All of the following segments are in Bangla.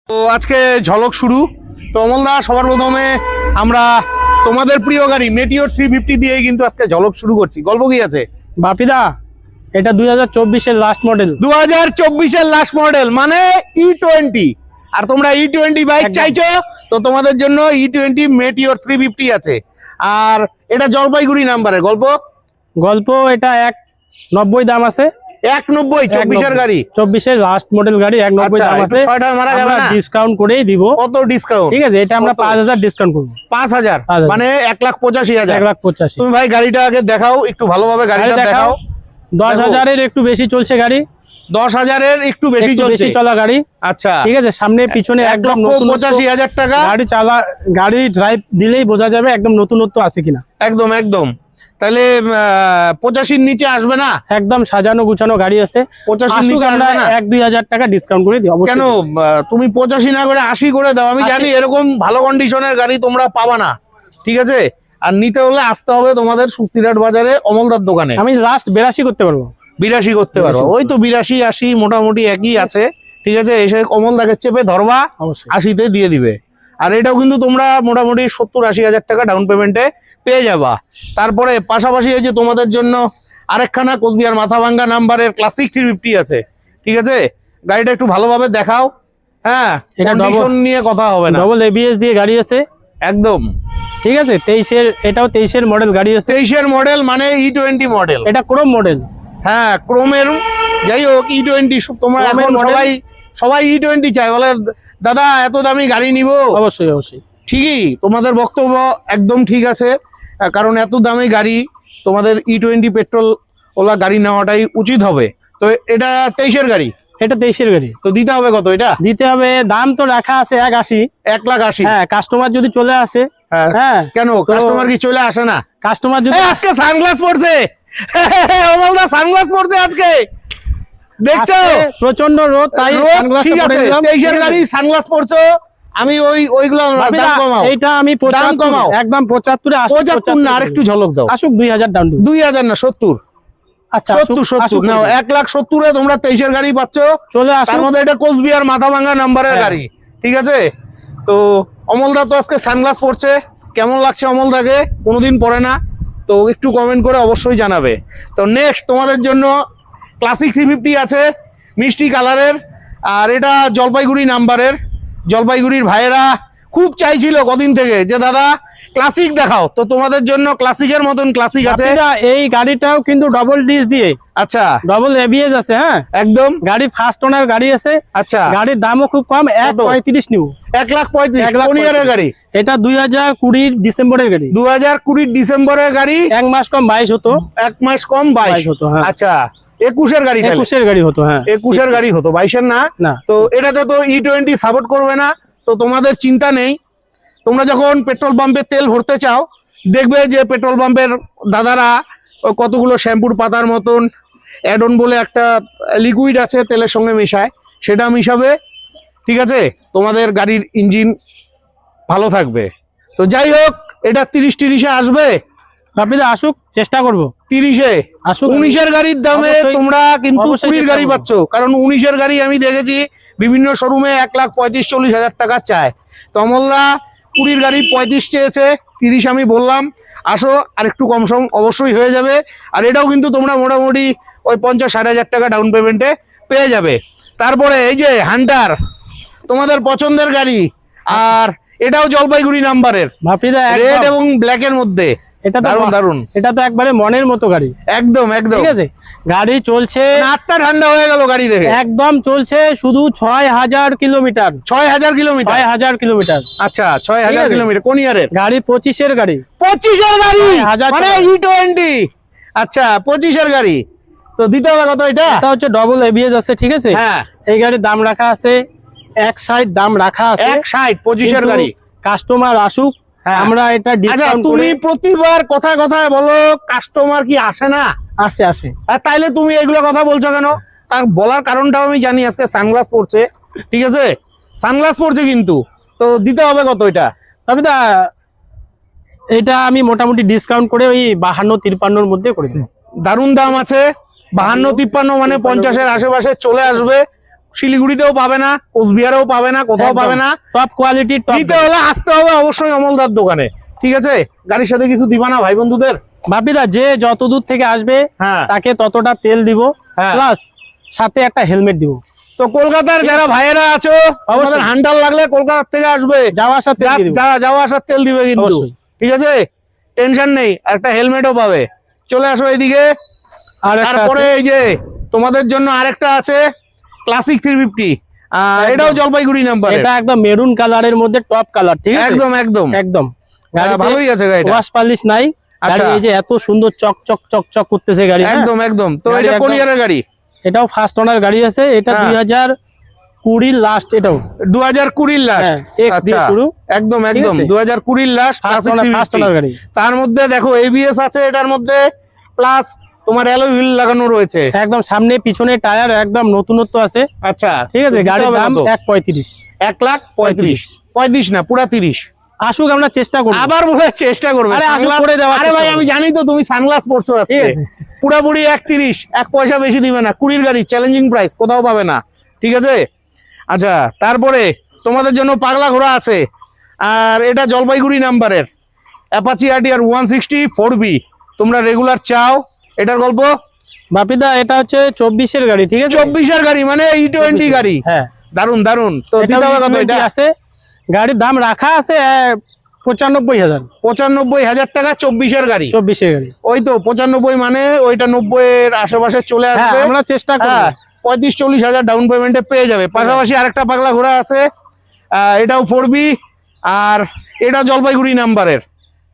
তো আজকে ঝলক শুরু। তো অমলদা, সবার প্রথমে আমরা তোমাদের প্রিয় গাড়ি মেটিওর 350 দিয়ে কিন্তু আজকে ঝলক শুরু করছি। গল্প কি আছে বাপিদা? এটা 2024 এর লাস্ট মডেল। 2024 এর লাস্ট মডেল মানে E20। আর তোমরা E20 বাইক চাইছো, তো তোমাদের জন্য E20 মেটিওর 350 আছে। আর এটা জলপাইগুড়ি নাম্বারের গল্প এটা 190 দাম আছে। 190 24 এর গাড়ি, 24 এর লাস্ট মডেল গাড়ি 190 দাম আছে। 6টা মারা যাবে না? ডিসকাউন্ট করেই দিব। কত ডিসকাউন্ট? ঠিক আছে, এটা আমরা 5000 ডিসকাউন্ট করব। 5000 মানে 1,85,000। 1,85,000। তুমি ভাই গাড়িটা আগে দেখাও, একটু ভালোভাবে গাড়িটা দেখাও। 10,000 এর একটু বেশি চলছে গাড়ি। 10,000 এর একটু বেশি চলছে, চলা গাড়ি। আচ্ছা, ঠিক আছে, সামনে পিছনে একদম 1,85,000 টাকা। গাড়ি ড্রাইভ দিলেই বোঝা যাবে একদম নতুনত্ব আছে কিনা। একদম একদম। তাহলে 85 নিচে আসবে না? একদম সাজানো গুছানো গাড়ি আছে। 85 নিচে আসবে না? 1-2,000 টাকা ডিসকাউন্ট করে দিই অবশ্যই। কেন তুমি 85 না করে 80 করে দাও? আমি জানি এরকম ভালো কন্ডিশনের গাড়ি তোমরা পাবা না, ঠিক আছে? আর নিতে হলে আসতে হবে তোমাদের সুস্তিরহাট বাজারে অমলদার দোকানে। আমি লাস্ট 82 করতে পারবো। 82 করতে পারবো? ওই তো 82-80 মোটামুটি একই আছে, ঠিক আছে? এসে অমলদাকে চেপে ধরবা, 80-তে দিয়ে দিবে। আর এটাও কিন্তু তোমরা মোটামুটি 70-80 হাজার টাকা ডাউন পেমেন্টে পেয়ে যাবা। তারপরে পাশাপাশি এই যে তোমাদের জন্য আরেকখানা কোচবিহার মাথাভাঙ্গা নাম্বারের ক্লাসিক 350 আছে, ঠিক আছে? গাড়িটা একটু ভালোভাবে দেখাও। হ্যাঁ, এটা কন্ডিশন নিয়ে কথা হবে না, ডবল এবিএস দিয়ে গাড়ি আছে একদম, ঠিক আছে? 23 এর, এটাও 23 এর মডেল গাড়ি আছে। 23 এর মডেল মানে E20 মডেল। এটা ক্রোম মডেল। হ্যাঁ, ক্রোমের। যাই হোক, E20 তোমরা এখন সবাই E20 চায়, বলে দাদা এত দামি গাড়ি নিব। অবশ্যই অবশ্যই, ঠিকই, তোমাদের বক্তব্য একদম ঠিক আছে। কারণ এত দামি গাড়ি তোমাদের E20 পেট্রোল ওলা গাড়ি নেওয়াটাই উচিত হবে। তো এটা 23 এর গাড়ি। এটা 23 এর গাড়ি। তো দিতে হবে কত? এটা দিতে হবে, দাম তো রাখা আছে 1,80,000। হ্যাঁ, কাস্টমার যদি চলে আসে। হ্যাঁ, কেন কাস্টমার কি চলে আসে না? কাস্টমার যদি আজকে সানগ্লাস পরছে অমলদা, সানগ্লাস পরছে আজকে, দেখছো? প্রচন্ড রোদ, তাই ঠিক আছে, 23 এর গাড়ি সানগ্লাস পরছো। আমি ওইগুলো দাম কমাও। এইটা আমি দাম কমাও, একদম 75 এ 75 না, আরেকটু ঝলক দাও। আসুক 2,000 ডাউন। 2,000 না, 70। আচ্ছা, 70 নাও, 1,70,000 তোমরা 23 এর গাড়ি পাচ্ছ। চলে আসো। তার মধ্যে এটা কোচবিহার মাথাভাঙ্গা নাম্বারের গাড়ি, ঠিক আছে? তো অমলদা তো আজকে সানগ্লাস পরছে, কেমন লাগছে অমলদাকে? কোনোদিন পরে না, তো একটু কমেন্ট করে অবশ্যই জানাবে। তো নেক্সট তোমাদের জন্য ক্লাসিক 350 আছে, মিষ্টি কালারের। আর এটা জলপাইগুড়ি নাম্বারের। জলপাইগুড়ির ভাইয়েরা খুব চাইছিল কদিন থেকে যে দাদা ক্লাসিক দেখাও, তো তোমাদের জন্য ক্লাসিকের মতন ক্লাসিক আছে। এই গাড়িটাও কিন্তু ডাবল ডিস দিয়ে, আচ্ছা, ডাবল এবিএস আছে। হ্যাঁ, একদম গাড়ি ফার্স্ট ওনার গাড়ি আছে। আচ্ছা, গাড়ির দামও খুব কম, 1,35,000 নিউ। 1,35,000 কোন ইয়ারের গাড়ি? এটা 2020 ডিসেম্বরের গাড়ি। 2020 ডিসেম্বরের গাড়ি। 1 মাস কম 22 হতো। 1 মাস কম 22 হতো। হ্যাঁ, আচ্ছা, 21 এর গাড়ি। 21 এর গাড়ি হতো। হ্যাঁ, 21 এর গাড়ি হতো, 22 এর না। তো এটাতে তো E20 সাপোর্ট করবে না, তো তোমাদের চিন্তা নেই। তোমরা যখন পেট্রোল পাম্পে তেল ভরতে চাও, দেখবে যে পেট্রোল পাম্পের দাদারা কতগুলো শ্যাম্পুর পাতার মতন অ্যাডন বলে একটা লিকুইড আছে, তেলের সঙ্গে মেশায়, সেটা মিশাবে, ঠিক আছে? তোমাদের গাড়ির ইঞ্জিন ভালো থাকবে। তো যাই হোক, এটা 30-30-এ আসবে। বাপিদা আসুক, চেষ্টা করব। 30-এ আসুক। 19 এর গাড়ির দামে তোমরা কিন্তু 20 গাড়ি পাচ্ছ। কারণ 19 এর গাড়ি আমি দেখেছি বিভিন্ন শোরুমে 1,35,000-40,000 টাকা চায়। তো অমলদা 20 গাড়ি 35 চেয়েছে, 30 আমি বললাম। আসো, আর একটু কম সম অবশ্যই হয়ে যাবে। আর এটাও কিন্তু তোমরা মোটামুটি ওই 50-60,000 টাকা ডাউন পেমেন্টে পেয়ে যাবে। তারপরে এই যে হান্টার, তোমাদের পছন্দের গাড়ি, আর এটাও জলপাইগুড়ি নাম্বারের, রেড এবং ব্ল্যাকের মধ্যে। এটা দারুন দারুন, এটা তো একবারে মনের মতো গাড়ি। একদম একদম, ঠিক আছে? গাড়ি চলছে, আত্মা ঠান্ডা হয়ে গেল গাড়ি দেখে। একদম চলছে শুধু 6,000 কিলোমিটার। 6,000 কিলোমিটার? 6,000 কিলোমিটার। আচ্ছা, 6,000 কিলোমিটার। কোন ইয়ারের গাড়ি? 25 এর গাড়ি। 25 এর গাড়ি মানে E20। আচ্ছা, 25 এর গাড়ি। তো দিতে হবে কত? এটা হচ্ছে ডবল এবিএস আছে, ঠিক আছে? হ্যাঁ, এই গাড়ির দাম রাখা আছে 1,60,000 দাম রাখা আছে। 1,60,000 25 এর গাড়ি। কাস্টমার আসুক, আমরা এটা ডিসকাউন্ট। তুমি প্রতিবার কথায় কথায় বলো কাস্টমার কি আসে না? আসে। আর তাইলে তুমি এগুলো কথা বলছো কেন? তার বলার কারণটাও আমি জানি। আজকে সানগ্লাস পরছে, ঠিক আছে? সানগ্লাস পরছে কিন্তু। তো দিতে হবে কত এটা? বাপিদা এটা আমি মোটামুটি ডিসকাউন্ট করে ওই 52-53 মধ্যে করে দেব। দারুণ দাম আছে। 52-53 মানে 50 এর আশেপাশে চলে আসবে। শিলিগুড়িতেও পাবে না, কোচবিহারেও পাবে না, কোথাও পাবে না। টপ কোয়ালিটি, নিতে হলে আসতে হবে অবশ্যই অমলদার দোকানে, ঠিক আছে? গাড়ির সাথে কিছু দিবা না ভাই বন্ধুদের? বাপিদা যে যত দূর থেকে আসবে হ্যাঁ তাকে ততটা তেল দিব, হ্যাঁ। প্লাস সাথে একটা হেলমেট দিব। তো কলকাতার যারা ভাইয়েরা আছো, আমাদের হান্টার লাগলে কলকাতা থেকে আসবে, যাওয়া আসার তেল দিব। যাওয়া আসার তেল দিবে কিন্তু, অবশ্যই। ঠিক আছে? টেনশন নেই, একটা হেলমেটও পাবে। চলে আসো এইদিকে। আর তারপরে এই যে তোমাদের জন্য আরেকটা আছে ক্লাসিক 350, এটাও জলপাইগুড়ি নাম্বার, এটা একদম মেরুন কালারের মধ্যে টপ কালার, ঠিক আছে? একদম একদম একদম ভালোই আছে গাড়িটা। ওয়াশ পালিশ নাই, আচ্ছা। গাড়ি এই যে এত সুন্দর চক চক চক চক করতেছে গাড়ি, হ্যাঁ? একদম একদম। তো গাড়ি এটা কোন একদম- ইয়ারের গাড়ি? এটাও ফার্স্ট ওনার গাড়ি আছে, এটা হ্যাঁ। 2020 লাস্ট, এটাও 2020 লাস্ট, হ্যাঁ, X দিয়ে শুরু। একদম ঠিক একদম আছে? 2020 লাস্ট ফার্স্ট ক্লাসিক ওনার গাড়ি। তার মধ্যে দেখো এবিএস আছে এটার মধ্যে, প্লাস তোমার অ্যালয় হুইল লাগানো রয়েছে। একদম সামনে পিছনে টায়ার একদম নতুনত্ব আছে, আচ্ছা ঠিক আছে? গাড়ির দাম 1.35। 1,35,35 না পুরা 30। আসুক, আমরা চেষ্টা করব। আবার বলে চেষ্টা করবে। আরে আসুক, সানগ্লাস- করে দেওয়ার আরে ভাই চেষ্টা আমি করব। জানি তো তুমি সানগ্লাস পরছো ঠিক আজকে, আছে। পুরাপুরি 1,30, 1 পয়সা বেশি দিবে না। 20 গাড়ি চ্যালেঞ্জিং প্রাইস, কোথাও পাবে না, ঠিক আছে? আচ্ছা, তারপরে তোমাদের জন্য পাগলা ঘোড়া আছে, আর এটা জলপাইগুড়ি নাম্বারের অ্যাপাচি আরটিআর 160 4B। তোমরা রেগুলার চাও, এটার গল্প। বাপিদা এটা হচ্ছে 24-এর গাড়ি, ঠিক আছে? 24-এর গাড়ি মানে E20 গাড়ি, হ্যাঁ, দারুন দারুন। তো এটাও দিতে হবে কত? E20 এটা আছে, গাড়ির দাম রাখা আছে 95,000। 95,000 টাকা 24-এর গাড়ি। 24-এর গাড়ি, ওই তো 95 মানে ওইটা 90-এর আশেপাশে চলে হ্যাঁ, আসবে। আমরা চেষ্টা করব। 35-40 হাজার ডাউন পেমেন্টে পেয়ে যাবে। পাশাপাশি আরেকটা পাগলা ঘোড়া আছে, এটাও 4B, আর এটা জলপাইগুড়ি নাম্বারের।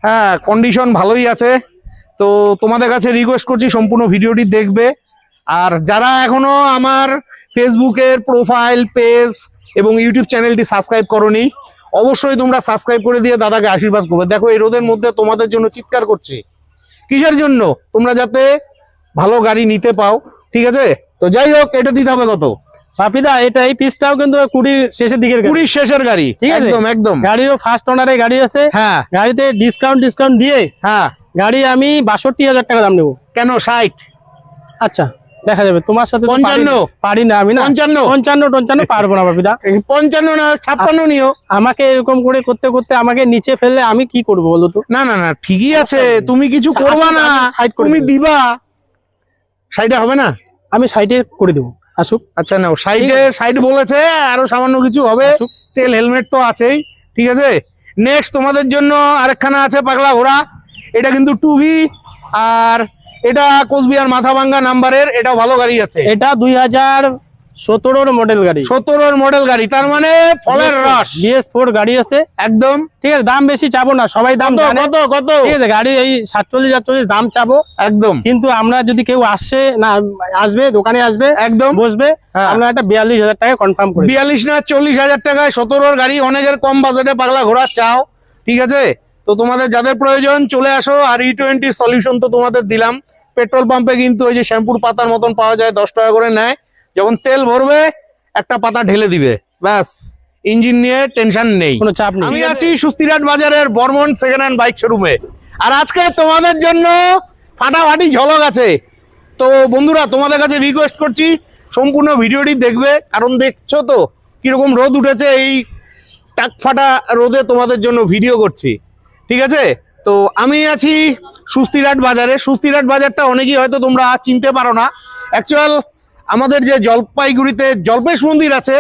হ্যাঁ, কন্ডিশন ভালোই আছে। তো তোমাদের কাছে রিকোয়েস্ট করছি সম্পূর্ণ ভিডিওটি দেখবে। আর যারা এখনো আমার ফেসবুকের প্রোফাইল পেজ এবং ইউটিউব চ্যানেলটি সাবস্ক্রাইব করোনি, অবশ্যই তোমরা সাবস্ক্রাইব করে দিয়ে দাদাকে আশীর্বাদ করবে। দেখো এই রোদের মধ্যে তোমাদের জন্য চিৎকার করছি, কিসের জন্য? তোমরা যাতে ভালো গাড়ি নিতে পাও, ঠিক আছে? তো যাই হোক, এটা দিতে হবে কত? বাপিদা এটা এই পিসটাও কিন্তু 20 শেষের দিকের গাড়ি, 20 শেষের গাড়ি, ঠিক আছে? একদম একদম। গাড়িরও ফার্স্ট ওনারের গাড়ি আছে, হ্যাঁ গাড়িতে ডিসকাউন্ট দিয়ে হ্যাঁ। গাড়ি আমি 62,000 টাকা দাম নেবো। কেন 60? আচ্ছা, দেখা যাবে, তোমার সাথে তো 55? পারি না আমি, না 55 পারবো না বাপিদা। 55 না 56 নিও। আমাকে এরকম করে করতে করতে আমাকে নিচে ফেললে আমি কি করবো বলো তো? না না না, ঠিকই আছে, তুমি কিছু করবা না, আমি 60 করে তুমি দেবো। দিবা। 60 হবে না? আমি 60-এ করে দেবো, আসুক। আচ্ছা নাও, 60 বলেছে, আরো সামান্য কিছু হবে, আসুক। তেল হেলমেট তো আছেই, ঠিক আছে? নেক্সট তোমাদের জন্য আরেকখানা আছে পাগলা ঘোড়া, এটা কিন্তু 2B, আর এটা কোচবিহার মাথাভাঙ্গা নাম্বারের, এটাও ভালো গাড়ি আছে। এটা 2017-এর মডেল গাড়ি, 17-এর মডেল গাড়ি, তার মানে ফলের রস BS4 গাড়ি আছে, একদম। ঠিক আছে? দাম বেশি চাবো না, সবাই দাম কত জানে, কত কত? ঠিক আছে? গাড়ি এই 47-48 দাম চাবো, একদম কিন্তু আমরা যদি কেউ আসবে দোকানে আসবে, একদম বসবে, হ্যাঁ। আমরা একটা 42,000 টাকা কনফার্ম করি। 42 না 40,000 টাকায় 17-এর গাড়ি, অনেকের কম বাজেটে পাগলা ঘোড়া চাও, ঠিক আছে? তো তোমাদের যাদের প্রয়োজন চলে আসো। আর E20 সলিউশন তো তোমাদের দিলাম, পেট্রোল পাম্পে কিন্তু ওই যে শ্যাম্পুর পাতার মতন পাওয়া যায়, 10 টাকা করে নেয়। যখন তেল ভরবে একটা পাতা ঢেলে দিবে, ব্যাস, ইঞ্জিন নিয়ে টেনশন নেই, কোনো চাপ নেই। আমি আছি সুস্তিরাট বাজারের বর্মন সেকেন্ড হ্যান্ড বাইক শোরুমে। আর আজকে তোমাদের জন্য ফাটাফাটি ঝলক আছে। তো বন্ধুরা, তোমাদের কাছে রিকোয়েস্ট করছি সম্পূর্ণ ভিডিওটি দেখবে, কারণ দেখছো তো কিরকম রোদ উঠেছে, এই টাক ফাটা রোদে তোমাদের জন্য ভিডিও করছি, ঠিক আছে? তো আমি আছি সুস্তিরাট বাজারে। সুস্তিরাট বাজারটা অনেকেই হয়তো তোমরা চিনতে পারো না। অ্যাকচুয়াল আমাদের যে জলপাইগুড়িতে জল্পেশ মন্দির আছে,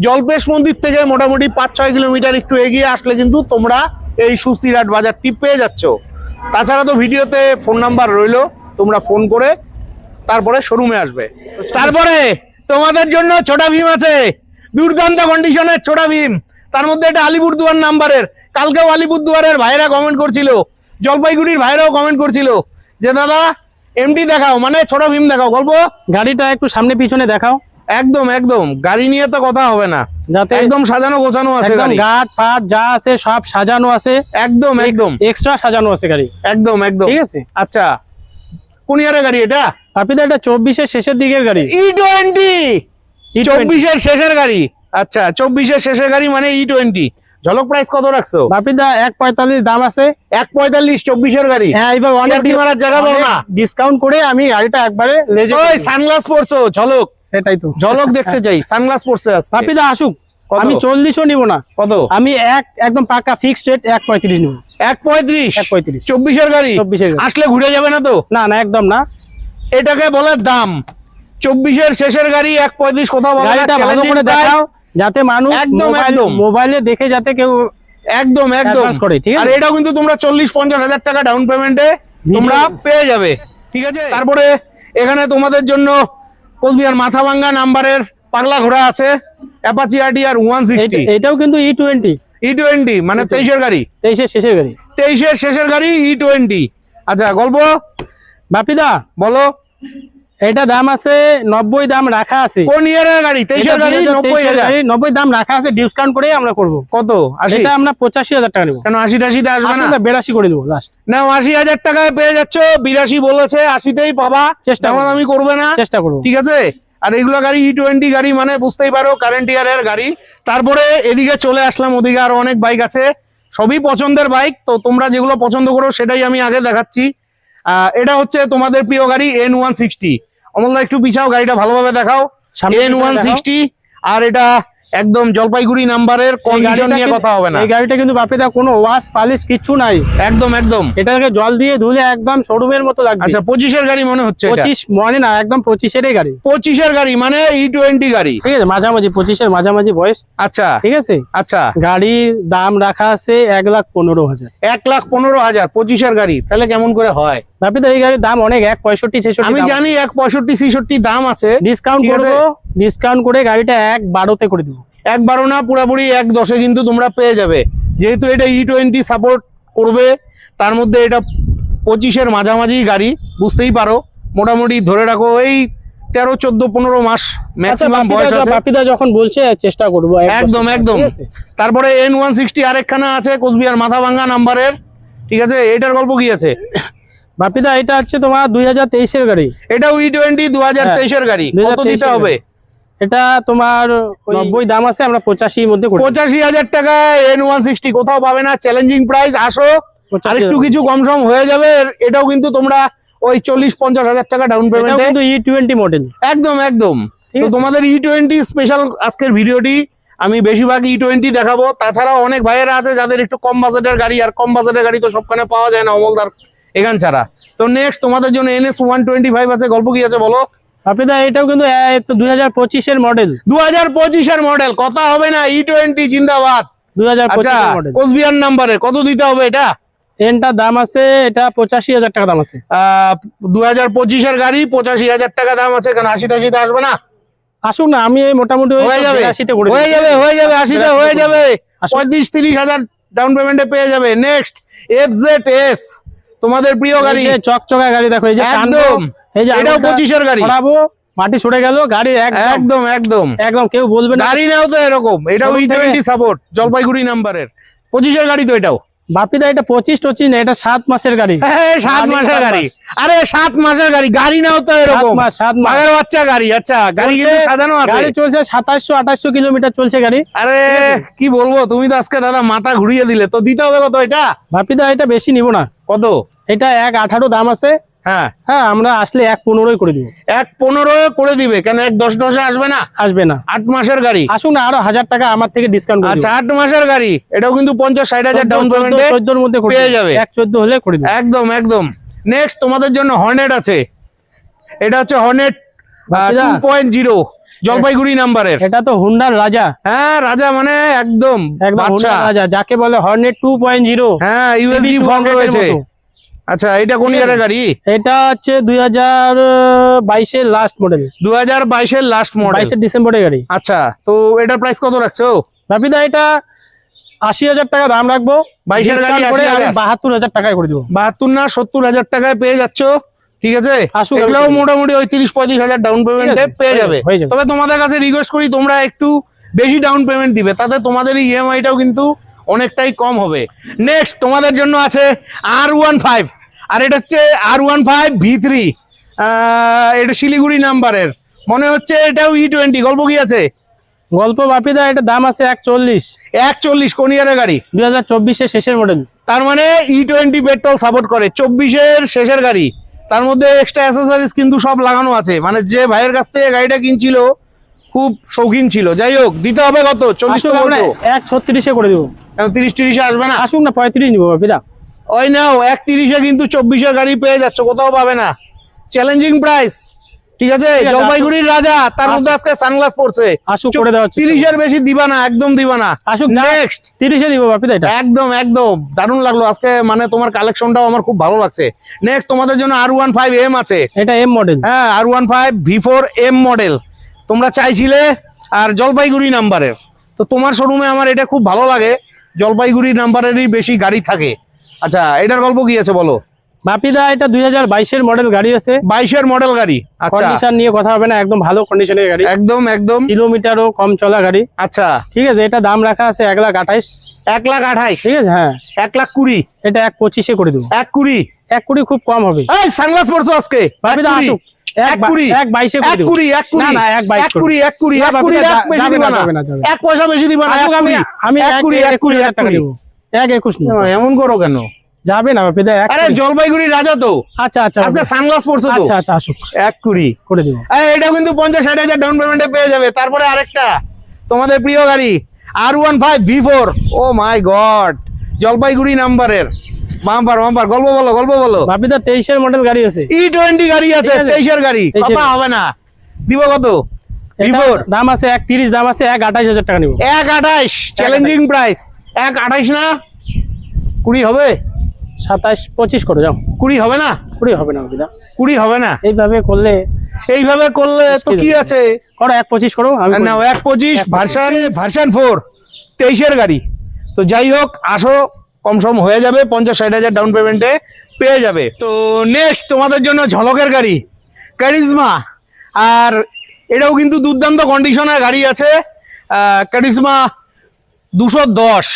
জল্পেশ মন্দির থেকে মোটামুটি 5-6 কিলোমিটার একটু এগিয়ে আসলে কিন্তু তোমরা এই সুস্তিরাট বাজারটি পেয়ে যাচ্ছ। তাছাড়া তো ভিডিওতে ফোন নাম্বার রইলো, তোমরা ফোন করে তারপরে শোরুমে আসবে। তারপরে তোমাদের জন্য ছোটা ভীম আছে, দুর্দান্ত কন্ডিশনের ছোটা ভীম, তার মধ্যে এটা আলিপুরদুয়ার নাম্বারের। কালকেও আলিপুরদুয়ারের ভাইরা কমেন্ট করছিল, জলপাইগুড়ির ভাইরাও কমেন্ট করছিল যে দাদা এমটি দেখাও, মানে ছোট ভীম দেখাও। গল্প গাড়িটা একটু সামনে পিছনে দেখাও। একদম একদম, গাড়ি নিয়ে তো কথা হবে না, যাতে একদম সাজানো গোছানো আছে একদম গাড়ি, গাট ফাট যা আছে সব সাজানো আছে, একদম একদম এক্সট্রা সাজানো আছে গাড়ি, একদম একদম, ঠিক আছে? আচ্ছা, কোন ইয়ারের গাড়ি এটা? বাপিদা এটা 24-এর শেষের দিকের গাড়ি, E20, 24-এর শেষের গাড়ি। আচ্ছা, 24-এর শেষের গাড়ি মানে E20। ঝলক প্রাইস কত রাখছো? বাপিদা 1.45 দাম আছে। 1.45 24-এর গাড়ি। হ্যাঁ, এবার অনেক মারার জায়গা পাও না, ডিসকাউন্ট করে আমি গাড়িটা একবারে লেজে ওই সানগ্লাস পরছো, ঝলক সেটাই তো ঝলক দেখতে চাই, সানগ্লাস পরছে আজকে। বাপিদা আসুক, কত? আমি 40ও নিব না, কত? আমি একদম পাকা ফিক্সড রেট 1.35 নিব। 1.35? 1.35 24-এর গাড়ি 24-এর গাড়ি। আসলে ঘুরে যাবে না তো? না না একদম না, এটাকে বলে দাম। 24-এর শেষের গাড়ি 1.35 কোথাও পাবে না। গাড়িটা ভালো করে দেখাও যাতে মানুষ একদম, একদম। মোবাইলে দেখে যাতে কেউ একদম একদম advance করে, ঠিক আছে? আর এটাও কিন্তু তোমরা 40-50 হাজার টাকা ডাউন পেমেন্টে তোমরা পেয়ে যাবে, ঠিক আছে? তারপরে এখানে তোমাদের জন্য কোচবিহার মাথাভাঙ্গা নাম্বারের পাগলা ঘোড়া আছে, অ্যাপাচি আরটিআর 160। এটাও কিন্তু E20 E20 মানে 23-এর গাড়ি, 23-এর শেষের গাড়ি। 23-এর শেষের গাড়ি E20। আচ্ছা গল্প বাপিদা বলো। এটা দাম আছে 90, দাম রাখা আছে। কোন ইয়ারের গাড়ি? 23-এর গাড়ি 90,000। 90 দাম রাখা আছে, ডিসকাউন্ট করে আমরা করব। কত? 80? এটা আমরা 85,000 টাকা নেব। কেন 80-টাশিতে আসবে না? 82 করে দেবো লাস্ট। না 80,000 টাকায় পেয়ে যাচ্ছ, 82 বলেছে, 80তেই পাবা। চেষ্টা করবো। আমি করবে না, চেষ্টা করব। ঠিক আছে? আর এগুলো গাড়ি E20 গাড়ি মানে বুঝতেই পারো কারেন্ট ইয়ারের গাড়ি। তারপরে এদিকে চলে আসলাম, ওদিকে আরো অনেক বাইক আছে, সবই পছন্দের বাইক। তো তোমরা যেগুলো পছন্দ করো সেটাই আমি আগে দেখাচ্ছি। এটা হচ্ছে তোমাদের প্রিয় গাড়ি N160। অমলদা একটু পিছাও, গাড়িটা ভালোভাবে দেখাও। সামনে থেকে N160, আর এটা একদম জলপাইগুড়ি নাম্বারের, কন্ডিশন নিয়ে কথা হবে না। এই গাড়িটা কিন্তু বাপিদা কোনো ওয়াশ পালিশ কিচ্ছু নাই, একদম একদম। এটাকে জল দিয়ে ধুলে একদম শোরুমের মতো লাগবে। আচ্ছা 25-এর গাড়ি মনে হচ্ছে এটা? 25 মনে না, একদম 25-এরই গাড়ি। 25-এর গাড়ি মানে E20 গাড়ি, ঠিক আছে, মাঝামাঝি 25-এর মাঝামাঝি বয়স। আচ্ছা ঠিক আছে, আচ্ছা। গাড়ির দাম রাখা আছে 1,15,000। 1,15,000 25-এর গাড়ি, তাহলে কেমন করে হয়? বাপিদা এই গাড়ির দাম অনেক, 1.65-66। আমি জানি 1.65-66 দাম আছে, ডিসকাউন্ট ঠিক আছে। করবো, ডিসকাউন্ট করে গাড়িটা 1.12-তে করে দেবো। 1.12 না, পুরাপুরি 1.10-এ কিন্তু তোমরা পেয়ে যাবে। যেহেতু এটা E20 সাপোর্ট করবে, তার মধ্যে এটা 25-এর মাঝামাঝি গাড়ি, বুঝতেই পারো। মোটামুটি ধরে রাখো এই 13, 14, 15 মাস ম্যাক্সিমাম বয়স আছে। বাপিদা যখন বলছে চেষ্টা করবো একদম একদম। তারপরে N160 আরেকখানা আছে কোচবিহার মাথাভাঙ্গা নাম্বারের, ঠিক আছে? এটার গল্প কি আছে? বাপিদা এটা হচ্ছে তোমার 2023-এর গাড়ি। এটাও E20 2023-এর গাড়ি। কত দিতে হবে? এটা তোমার 90 দাম আছে, আমরা 85-এর মধ্যে করে দেব। 85,000 টাকা N160 কোথাও পাবে না, চ্যালেঞ্জিং প্রাইস। আসো, আর একটু কিছু কম সম হয়ে যাবে। এটাও কিন্তু তোমরা ওই 40-50 হাজার টাকা ডাউন এটাও পেমেন্টে। কিন্তু E20 মডেল। একদম একদম। ঠিক তো আছে। তোমাদের E20 স্পেশাল আজকের ভিডিওটি, আমি বেশিরভাগ E20 দেখাবো। তাছাড়াও অনেক ভাইয়েরা আছে যাদের একটু কম বাজেটের গাড়ি, আর কম বাজেটের গাড়ি তো সবখানে পাওয়া যায় না অমলদার এখান ছাড়া। তো নেক্সট তোমাদের জন্য NS 125 আছে, গল্প কি আছে বলো। বাপিদা এটাও কিন্তু 2025-এর মডেল। 2025-এর মডেল, কথা হবে না। E20 জিন্দাবাদ। আচ্ছা 2025-এর মডেল। কোচবিহার নাম্বারে কত দিতে হবে এটা? এনটার দাম আছে, এটা 85,000 টাকা দাম আছে। 2025-এর গাড়ি 85,000 টাকা দাম আছে। কেন 80-টাশিতে আসবে না? আসুন না, আমি এই মোটামুটি ওই হয়ে যাবে 82-তে করে হয়ে দেব। যাবে হয়ে যাবে 80-তে হয়ে যাবে। আসুন। 35-30 হাজার ডাউন পেমেন্টে পেয়ে যাবে। নেক্সট FZS, তোমাদের প্রিয় গাড়ি, এই যে চকচকা গাড়ি দেখো, এই যে টানবো, একদম। এই যে এটাও 25-এর গাড়ি। ছড়াবো, মাটি সরে গেল, গাড়ি একদম একদম একদম একদম কেউ বলবে না। গাড়ি নাও তো এরকম। এটাও শোরুম থেকে- E20 সাপোর্ট, জলপাইগুড়ি নাম্বারের 25-এর গাড়ি তো এটাও। বাপিদা এটা 25-25 না, এটা 7 মাসের গাড়ি। হ্যাঁ 7 মাসের গাড়ি। আরে 7 মাসের গাড়ি, গাড়ি নাও তো এরকম। 7 মাস বাঘের বাচ্চা গাড়ি। আচ্ছা গাড়ি কিন্তু সাজানো আছে। গাড়ি চলছে 2700-2800 কিলোমিটার চলছে গাড়ি। আরে কি বলবো, তুমি তো আজকে দাদা মাথা ঘুরিয়ে দিলে। তো দিতে হবে কত এটা? বাপিদা এটা বেশি নিব না, কত? এটা 1.18 দাম আছে। হ্যাঁ হ্যাঁ আমরা আসলে 1.15 করে দিব। 1.15 করে দিবে। কেন 1.10 আসবে না? আসবে না। 8 মাসের গাড়ি। আসুন না, আরো 1000 টাকা আমার থেকে ডিসকাউন্ট করে আচ্ছা দিব। 8 মাসের গাড়ি, এটাও কিন্তু 50-60 হাজার ডাউন পেমেন্টে 14-র মধ্যে করে পেয়ে দিব। যাবে। 1.14 হলে করে দিব। একদম একদম। নেক্সট তোমাদের জন্য হর্নেট আছে। এটা হচ্ছে হর্নেট বাপিদা। 2.0 জলপাইগুড়ি নাম্বারের। এটা তো হুন্ডার রাজা, হ্যাঁ রাজা মানে একদম একদম বাদশা। হুন্ডার রাজা, যাকে বলে হর্নেট 2.0। হ্যাঁ ইউএসডি ফগ রয়েছে। আচ্ছা এটা কোন ইয়ারের গাড়ি? এটা হচ্ছে 2022-এর লাস্ট মডেল, 2022-এর লাস্ট মডেল। 22 ডিসেম্বরের গাড়ি। আচ্ছা তো এটার প্রাইস কত রাখছো? বাপিদা এটা 80,000 টাকা দাম রাখবো। 22-এর গাড়ি ডিসকাউন্ট করে 80,000? আমি 72,000 টাকায় করে দিব। 72 না 70,000 টাকায় পেয়ে যাচ্ছ, ঠিক আছে? আসুক, এগুলোও আমি- মোটামুটি ওই 30-35 হাজার ডাউন পেমেন্টে পেয়ে যাবে। হয়ে যাবে। তবে তোমাদের কাছে রিকোয়েস্ট করি তোমরা একটু বেশি ডাউন পেমেন্ট দিবে, তাতে তোমাদের ইএমআইটাও কিন্তু অনেকটাই কম হবে। নেক্সট তোমাদের জন্য আছে R15, আর এটা হচ্ছে R15 V3। এটা শিলিগুড়ি নাম্বারের, মনে হচ্ছে এটাও E20। গল্প কি আছে? গল্প বাপিদা এটা দাম আছে 1.40। 1.40 কোন ইয়ারের গাড়ি? 2024-এর শেষের মডেল। তার মানে E20 পেট্রোল সাপোর্ট করে, 24-এর শেষের গাড়ি। তার মধ্যে এক্সট্রা অ্যাসেসরিজ কিন্তু সব লাগানো আছে, মানে যে ভাইয়ের কাছ থেকে গাড়িটা কিনছিল খুব শৌখিন ছিল। যাই হোক, দিতে হবে কত? 40 তো বলছো। 136 করে দেবো। 30-30 আসবে না? আসুক না, 35 নিবো বাপিদা। ওই নাও 130-এ কিন্তু 24-এর গাড়ি পেয়ে যাচ্ছ, কোথাও পাবে না। চ্যালেঞ্জিং প্রাইস, ঠিক আছে? জলপাইগুড়ির রাজা, তার মধ্যে আজকে সানগ্লাস পড়ছে। আসুক করে দেওয়া 30-এর বেশি দিবা না, একদম দিবা না। আসুক নেক্সট 30-এ দিব বাপিদা। এটা একদম একদম দারুণ লাগলো আজকে, মানে তোমার কালেকশনটাও আমার খুব ভালো লাগছে। নেক্সট তোমাদের জন্য R15M আছে। এটা এম মডেল। হ্যাঁ, R15 V4 M মডেল তোমরা চাইছিলে, আর জলপাইগুড়ি নাম্বারের। তো তোমার শোরুমে আমার এটা খুব ভালো লাগে, জলপাইগুড়ি নাম্বারেরই বেশি গাড়ি থাকে। আচ্ছা, এটার গল্প কি আছে বলো বাপিদা। এটা 2022-এর মডেল গাড়ি আছে। 22-এর মডেল গাড়ি। আচ্ছা, কন্ডিশন নিয়ে কথা হবে না, একদম ভালো কন্ডিশনের গাড়ি, একদম একদম। কিলোমিটারও কম চলা গাড়ি। আচ্ছা, ঠিক আছে। এটা দাম রাখা আছে 1,28,000। 1,28,000? ঠিক আছে, হ্যাঁ। 1,20,000? এটা 1,25,000 করে দেবো। 1,20,000? 1,20,000 খুব কম হবে। এই সানগ্লাস পরছো আজকে? বাপিদা আসুক, 1,22,000 করে দেবো। 1,20,000? না না, 1,22,000 1,20,000 বেশি দিবা না, এক পয়সা বেশি দিবা না। আমি 1,20,000 টাকা দেবো। 1,21,000 নিবো। এমন করো কেন? যাবে না বাপিদা। আরে জলপাইগুড়ির রাজা তো। আচ্ছা আচ্ছা, আজকে সানগ্লাস পরছো তো। আচ্ছা আচ্ছা, আসুক 1,20,000 করে দেবো। এটা কিন্তু 50-60,000 ডাউন পেমেন্টে পেয়ে যাবে। তারপরে আরেকটা তোমাদের প্রিয় গাড়ি R15 V4। ও মাই গড, জলপাইগুড়ি নাম্বারের বাম্পার বাম্পার। গল্প বলো বাপিদা 23-এর মডেল গাড়ি আছে। E20 গাড়ি আছে, 23-এর গাড়ি। কথা হবে না, দিব কত? V4 দাম আছে 1,30,000, দাম আছে 1,28,000 টাকা নিবো। 1,28,000 চ্যালেঞ্জিং প্রাইস। 1,28,000 না, 20 হবে? 27-25 করে যাও। 20 হবে না? 20 হবে না বাপিদা। 20 হবে না? এইভাবে করলে তো কি আছে, করো 1,25 করো। আমি না, 1,25 ভার্সন 4 23-এর গাড়ি। তো যাই হোক, আসো, কম সম হয়ে যাবে, 50-60,000 ডাউন পেমেন্টে পেয়ে যাবে। তো নেক্সট তোমাদের জন্য ঝলকের গাড়ি ক্যারিজমা, আর এটাও কিন্তু দুর্দান্ত কন্ডিশনের গাড়ি আছে। ক্যারিজমা 210।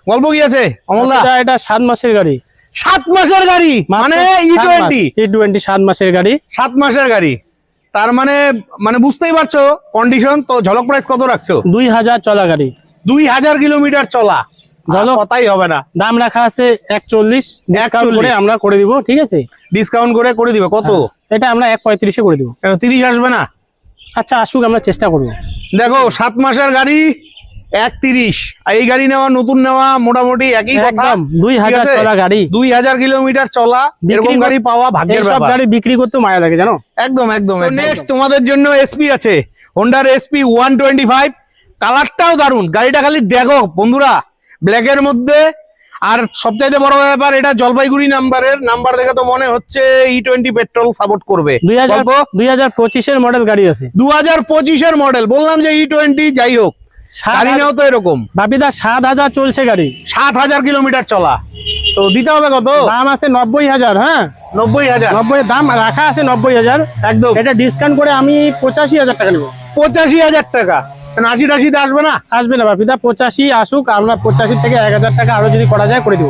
গল্প কি আছে অমলদা? এটা 7 মাসের গাড়ি। 7 মাসের গাড়ি মানে E20 7 মাসের গাড়ি। 7 মাসের গাড়ি, তার মানে বুঝতেই পারছো কন্ডিশন। তো ঝলক প্রাইস কত রাখছো? 2,000 চলা গাড়ি, 2,000 কিলোমিটার চলা। কথাই হবে না। দাম রাখা আছে 1,40,000 করে আমরা করে দিব। ঠিক আছে, ডিসকাউন্ট করে দিবে কত? এটা আমরা 1,35,000 করে দিব। 30 আসবে না? আচ্ছা, আসুক, আমরা চেষ্টা করবো। দেখো, 7 মাসের গাড়ি 1,30,000, আর এই গাড়ি নতুন নেওয়া মোটামুটি একই কথা। 2,000 চলা গাড়ি, 2,000 কিলোমিটার চলা, এরকম গাড়ি পাওয়া ভাগ্যের ব্যাপার। গাড়ি বিক্রি করতে মায়া লাগে, জানো। একদম একদম। নেক্সট তোমাদের জন্য SP আছে, হোন্ডার SP 125। কালারটাও দারুন, গাড়িটা খালি দেখো বন্ধুরা, ব্ল্যাকের মধ্যে। আর সবচাইতে বড় ব্যাপার, এটা জলপাইগুড়ি নাম্বার দেখে তো মনে হচ্ছে E20 পেট্রোল সাপোর্ট করবে। 2025-এর মডেল গাড়ি আছে। 2025-এর মডেল, বললাম যে E20। যাই হোক, গাড়ি নাও তো এরকম। বাপিদা 7,000 চলছে গাড়ি, 7,000 কিলোমিটার চলা। তো দিতে হবে কত? দাম আছে 90,000। হ্যাঁ, 90,000। 90 দাম রাখা আছে 90,000 একদম। এটা ডিসকাউন্ট করে আমি 85,000 টাকা নেবো। 85,000 টাকা? 80-80 আসবে না? আসবে না বাপিদা, 85 আসুক। আমরা 85 থেকে 1,000 টাকা আরো যদি করা যায় করে দিব।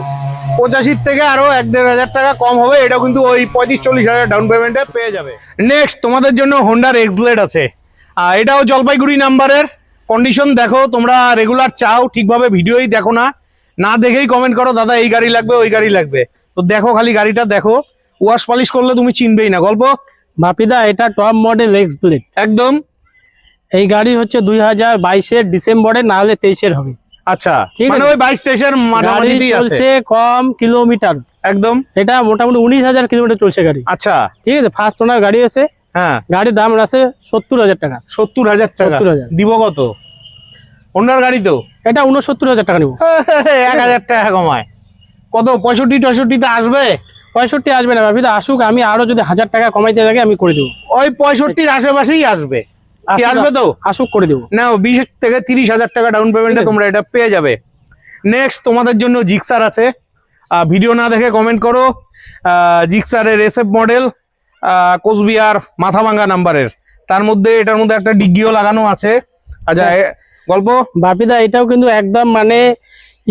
85 থেকে আরো 1-1,500 টাকা কম হবে। এটা কিন্তু ওই 35-40,000 ডাউন পেমেন্টে পেয়ে যাবে। নেক্সট তোমাদের জন্য হোন্ডার এক্সব্লেড আছে, এটাও জলপাইগুড়ি নাম্বারের। কন্ডিশন দেখো, তোমরা রেগুলার চাও, ঠিকভাবে ভিডিওই দেখো না দেখেই কমেন্ট করো দাদা এই গাড়ি লাগবে ওই গাড়ি লাগবে। তো দেখো, খালি গাড়িটা দেখো, ওয়াশ পালিশ করলে তুমি চিনবেই না। গল্প বাপিদা, এটা টপ মডেল এক্সব্লেড একদম। এই গাড়ি হচ্ছে 2022-এর ডিসেম্বরে, না হলে 23-এর হবে। আচ্ছা, মানে ওই 22-23-এর মাঝামাঝিতেই আছে। চলছে কম কিলোমিটার একদম। এটা মোটামুটি 19,000 কিলোমিটার চলছে গাড়ি। আচ্ছা, ঠিক আছে, ফার্স্ট ওনার গাড়ি আছে। হ্যাঁ, গাড়ির দাম আছে 70,000 টাকা। 70,000 টাকা? 70,000 দিব কত? হোন্ডার গাড়ি তো। এটা 69,000 টাকা নিব। 1,000 টাকা কমায় কত? 65-68 আসবে? 65 আসবে না বাপিদা, আসুক। আমি আরো যদি 1,000 টাকা কমাইতে লাগে আমি করে দেবো। ওই 65-র আশেপাশেই আসবে। আসবে তো? আসুক, করে দেবো। না, 20 থেকে 30,000 টাকা ডাউন পেমেন্টে তোমরা এটা পেয়ে যাবে। নেক্সট তোমাদের জন্য জিক্সার আছে। ভিডিও না দেখে কমেন্ট করো। জিক্সারের SF মডেল, কোচবিহার মাথাভাঙ্গা নাম্বারের। তার মধ্যে এটার মধ্যে একটা ডিগ্গিও লাগানো আছে। আচ্ছা, গল্প বাপিদা, এটাও কিন্তু একদম মানে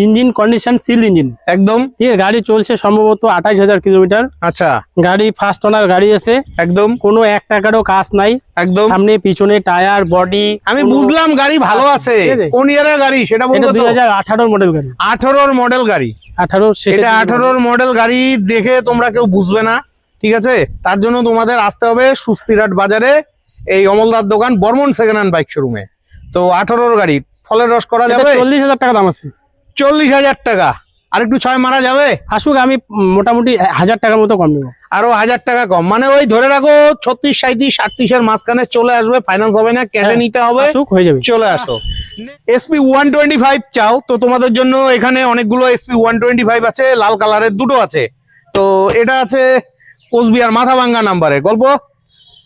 ইঞ্জিন কন্ডিশন সিল ইঞ্জিন একদম। ঠিক আছে, গাড়ি চলছে সম্ভবত 28,000 কিলোমিটার। আচ্ছা, গাড়ি ফার্স্ট ওনার গাড়ি আছে একদম, কোনো 1 টাকারও কাজ নাই একদম। সামনে পিছনে টায়ার বডি আমি বুঝলাম গাড়ি ভালো আছে। কোন ইয়ারের গাড়ি সেটা বলবো? 2018 মডেল গাড়ি। 18-র মডেল গাড়ি? 18 এটা 18-র মডেল গাড়ি দেখে তোমরা কেউ বুঝবে না, ঠিক আছে, তার জন্য তোমাদের আসতে হবে সুস্তিরহাট বাজারে, এই অমলদার দোকান, বর্মন সেকেন্ড হ্যান্ড বাইক শোরুমে। তো 18 গাড়ি, ফলের রস করা যাবে? 40,000 টাকা দাম আছে। 40,000 টাকা, আর একটু 6 মারা যাবে? আসুক, আমি মোটামুটি 1000 টাকার মতো কম নেবো। আরো 1000 টাকা কম, মানে ওই ধরে রাখো 36, 37, 38 এর মাঝখানে চলে আসবে। ফাইন্যান্স হবে না, ক্যাশে নিতে হবে, হয়ে যাবে। চলে আসো। SP 125 চাও তো তোমাদের জন্য এখানে অনেকগুলো SP 125 আছে, লাল কালারের দুটো আছে। তো এটা আছে কোচবিহার মাথাভাঙ্গা নাম্বারে। গল্প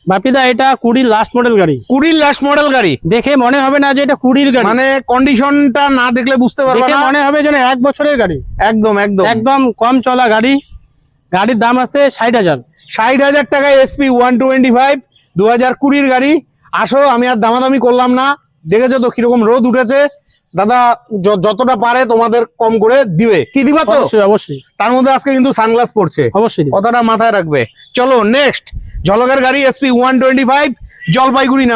বাপিদা, এটা 20 লাস্ট মডেল গাড়ি। 20 লাস্ট মডেল গাড়ি, দেখে মনে হবে না যে এটা 20 গাড়ি, মানে কন্ডিশনটা না দেখলে বুঝতে পারবে না, মনে হবে যেন 1 বছরের গাড়ি। একদম একদম একদম কম চলা গাড়ি। গাড়ির দাম আছে 60,000। 60,000 টাকায় SP 125 2020 গাড়ি। আসো, আমি আর দামাদামি করলাম না, দেখেছো তো কিরকম রোদ উঠেছে। দাদা যতটা পারে তোমাদের কম করে দিবে, কি দিবা তো? অবশ্যই। তার মধ্যে আজকে কিন্তু সানগ্লাস পড়ছে, অবশ্যই কথাটা মাথায় রাখবে। চলো নেক্সট, ঝলকের গাড়ি SP 125 জলপাইগুড়ি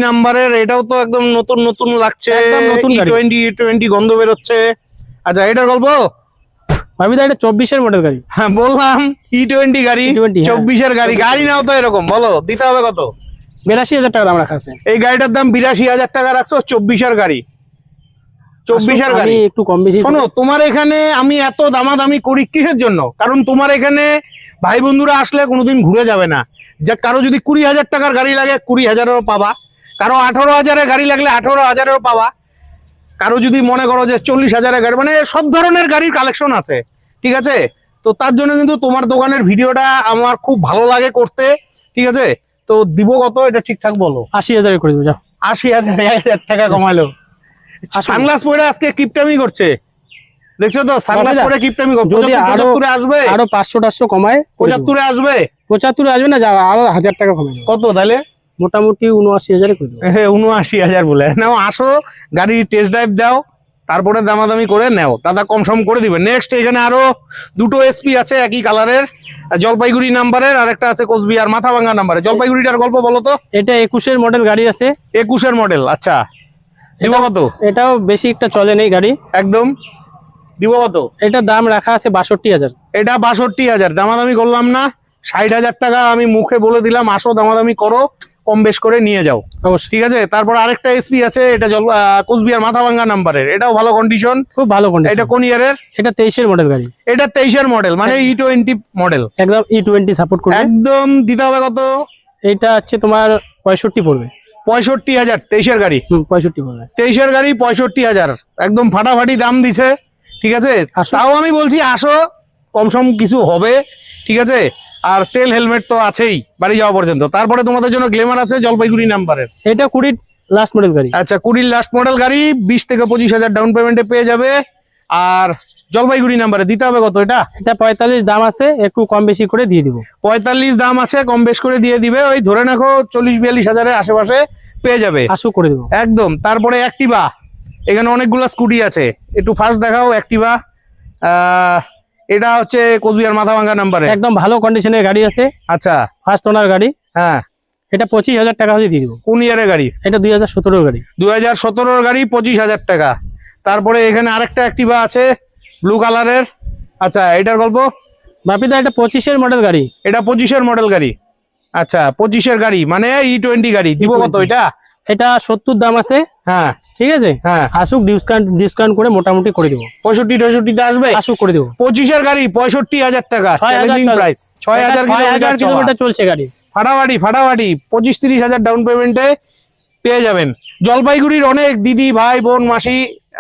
নাম্বারের। এটাও তো একদম নতুন নতুন লাগছে, E20 গন্ধ বেরোচ্ছে। আচ্ছা, এটার গল্প বাপিদা, এটা 24-এর মডেল গাড়ি। হ্যাঁ বললাম, E20 গাড়ি, 24-এর গাড়ি। গাড়ি নাও তো এরকম, বলো দিতে হবে কত? 82,000 টাকা দাম রাখা আছে। এই গাড়িটার দাম 82,000 টাকা রাখছো, 24-এর গাড়ি। 24-এর গাড়ি একটু কম বেশি। শোনো, তোমার এখানে আমি এত দামাদামি করি কিসের জন্য? কারণ তোমার এখানে ভাই বন্ধুরা আসলে কোনোদিন ঘুরে যাবে না। যে কারো যদি 20,000 টাকার গাড়ি লাগে 20,000-এরও পাবা, কারো 18,000-এর গাড়ি লাগলে 18,000-এরও পাবা, কারো যদি মনে করো যে 40,000-এর গাড়ি, মানে সব ধরনের গাড়ির কালেকশন আছে, ঠিক আছে। তো তার জন্য কিন্তু তোমার দোকানের ভিডিওটা আমার খুব ভালো লাগে করতে, ঠিক আছে। তো দিব কত এটা ঠিকঠাক বলো? 80,000 করে দেবো। 80,000 টাকা কমাইলো। সানগ্লাস পরে আজকে কিপটামি করছে, দেখছো তো? সানগ্লাস পরে কিপটামি করছে। যদি 75 আসবে, আরো 500-400 কমায়, 75 আসবে, 75 আসবে না, আরো 1000 টাকা কমায়। কত তাহলে? মোটামুটি 79,000 করে দেবো। 79,000 বলে নাও। আসো, গাড়ি টেস্ট ড্রাইভ দাও, তারপরে দামাদামি করে নাও, দাদা কম সম করে দিবে। নেক্সট এখানে আরো দুটো SP আছে একই কালারের, জলপাইগুড়ি নাম্বারের, আর একটা আছে কোচবিহার মাথাভাঙ্গা নাম্বারে। জলপাইগুড়িটার গল্প বলো তো। এটা 21-এর মডেল গাড়ি আছে। 21-এর মডেল, আচ্ছা। দিব কত? এটাও বেশি একটা চলে নেই গাড়ি, একদম। দিব কত? এটা দাম রাখা আছে 62,000। এটা 62,000, দামাদামি করলাম না। 60,000 টাকা আমি মুখে বলে দিলাম, আসো দামাদামি করো, কম বেশ করে নিয়ে যাও, অবশ্যই। ঠিক আছে। তারপর আরেকটা SP আছে, এটা কোচবিহার মাথাভাঙ্গা নাম্বারের, এটাও ভালো কন্ডিশন, খুব ভালো কন্ডিশন। এটা কোন ইয়ারের? এটা 23-এর মডেল গাড়ি। এটা 23-এর মডেল, মানে E20 মডেল, একদম E20 সাপোর্ট করবে। একদম। দিতে হবে কত? এটা হচ্ছে তোমার 65 পড়বে। 65,000 23-এর গাড়ি। 65 পড়বে। 23-এর গাড়ি 65,000, একদম ফাটাফাটি দাম দিছে, ঠিক আছে। তাও আমি বলছি আসো, কম সম কিছু হবে, ঠিক আছে। আর তেল হেলমেট তো আছেই বাড়ি যাওয়া পর্যন্ত। তারপরে তোমাদের জন্য গ্ল্যামার আছে জলপাইগুড়ি নাম্বারের, এটা 20 লাস্ট মডেল গাড়ি। আচ্ছা 20 লাস্ট মডেল গাড়ি, 20 থেকে 25,000 ডাউন পেমেন্টে পেয়ে যাবে। আর জলপাইগুড়ি নাম্বারে দিতে হবে কত? এটা 45 দাম আছে, একটু কম বেশি করে দিয়ে দিব। 45 দাম আছে, কম বেশ করে দিয়ে দিবে। ওই ধরে রাখো 40-42,000-এর আশেপাশে পেয়ে যাবে, আশু করে দেবো একদম। তারপরে অ্যাক্টিভা, এখানে অনেকগুলো স্কুটি আছে, একটু ফার্স্ট দেখাও অ্যাক্টিভা। এটা হচ্ছে কোচবিহার মাথাভাঙ্গা নাম্বারে, একদম ভালো কন্ডিশনের গাড়ি আছে। আচ্ছা, ফার্স্ট ওনার গাড়ি। হ্যাঁ, এটা 25,000 টাকা হলে দিয়ে দিব। কোন ইয়ারের গাড়ি? এটা 2017-এর গাড়ি। 2017-এর গাড়ি, 25,000 টাকা। তারপরে এখানে আরেকটা অ্যাক্টিভা আছে ব্লু কালারের, আচ্ছা এটার গল্প? বাপিদা, এটা 25-এর মডেল গাড়ি। এটা 25-এর মডেল গাড়ি, আচ্ছা 25-এর গাড়ি, মানে E20 গাড়ি। দিব কত এটা? এটা 70 দাম আছে, হ্যাঁ ঠিক আছে। হ্যাঁ, আসুক, ডিসকাউন্ট করে মোটামুটি করে দেবো। 65-68 আসবে, আসুক করে দেবো। 25-এর গাড়ি 65,000 টাকা, চ্যালেঞ্জিং প্রাইস। 6,000 কিলোমিটার চলছে গাড়ি, ফাটাফাটি 25-30,000 ডাউন পেমেন্টে পেয়ে যাবেন। জলপাইগুড়ির অনেক দিদি ভাই বোন মাসি